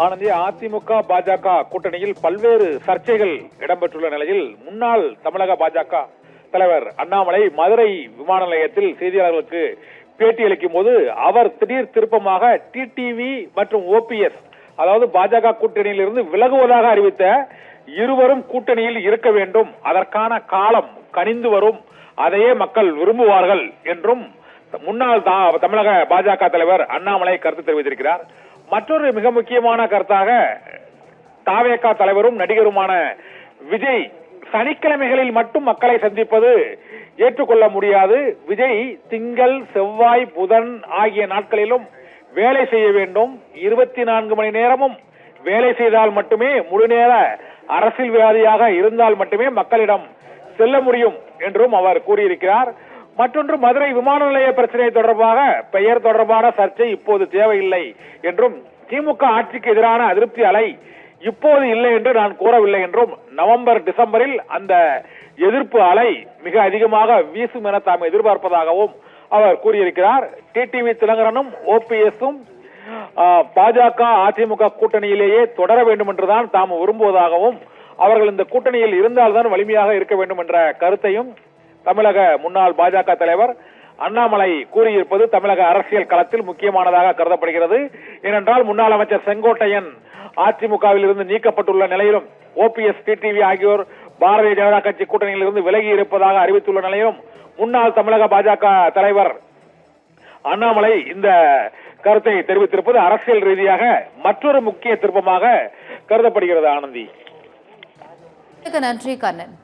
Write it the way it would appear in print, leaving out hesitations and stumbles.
ஆனந்தி, அதிமுக பாஜக கூட்டணியில் பல்வேறு சர்ச்சைகள் இடம்பெற்றுள்ள நிலையில் முன்னாள் தமிழக பாஜக தலைவர் அண்ணாமலை மதுரை விமான நிலையத்தில் செய்தியாளர்களுக்கு பேட்டி அளிக்கும் போது அவர் திடீர் திருப்பமாக டிடிவி மற்றும் ஓபிஎஸ், அதாவது பாஜக கூட்டணியில் இருந்து விலகுவதாக அறிவித்த இருவரும் கூட்டணியில் இருக்க வேண்டும், அதற்கான காலம் கனிந்து வரும், அதையே மக்கள் விரும்புவார்கள் என்றும் முன்னாள் தமிழக பாஜக தலைவர் அண்ணாமலை கருத்து தெரிவித்திருக்கிறார். மற்றொரு மிக முக்கியமான கருத்தாக தாவேகா தலைவரும் நடிகருமான விஜய் சனிக்கிழமைகளில் மட்டும் மக்களை சந்திப்பது ஏற்றுக்கொள்ள முடியாது, விஜய் திங்கள் செவ்வாய் புதன் ஆகிய நாட்களிலும் வேலை செய்ய வேண்டும், 24 மணி நேரமும் வேலை செய்தால் மட்டுமே, முழுநேர அரசியல்வாதியாக இருந்தால் மட்டுமே மக்களிடம் செல்ல முடியும் என்றும் அவர் கூறியிருக்கிறார். மற்றொன்று, மதுரை விமான நிலைய பிரச்சனை தொடர்பாக பெயர் தொடர்பான சர்ச்சை இப்போது தேவையில்லை என்றும், திமுக ஆட்சிக்கு எதிரான அதிருப்தி அலை இப்போது இல்லை என்று நான் கூறவில்லை என்றும், நவம்பர் டிசம்பரில் அந்த எதிர்ப்பு அலை மிக அதிகமாக வீசும் என தாம் எதிர்பார்ப்பதாகவும் அவர் கூறியிருக்கிறார். டிடிவி தினகரனும் ஓபிஎஸும் பாஜக அதிமுக கூட்டணியிலேயே தொடர வேண்டும் என்றுதான் தாம் விரும்புவதாகவும், அவர்கள் இந்த கூட்டணியில் இருந்தால்தான் வலிமையாக இருக்க வேண்டும் என்ற கருத்தையும் தமிழக முன்னாள் பாஜக தலைவர் அண்ணாமலை கூறியிருப்பது தமிழக அரசியல் களத்தில் முக்கியமானதாக கருதப்படுகிறது. ஏனென்றால் முன்னாள் அமைச்சர் செங்கோட்டையன் அதிமுகவில் இருந்து நீக்கப்பட்டுள்ள நிலையிலும், ஓபிஎஸ் டிடிவி ஆகியோர் பாரதிய ஜனதா கட்சி கூட்டணியில் இருந்து விலகி இருப்பதாக அறிவித்துள்ள நிலையிலும், முன்னாள் தமிழக பாஜக தலைவர் அண்ணாமலை இந்த கருத்தை தெரிவித்திருப்பது அரசியல் ரீதியாக மற்றொரு முக்கிய திருப்பமாக கருதப்படுகிறது. ஆனந்தி, நன்றி கண்ணன்.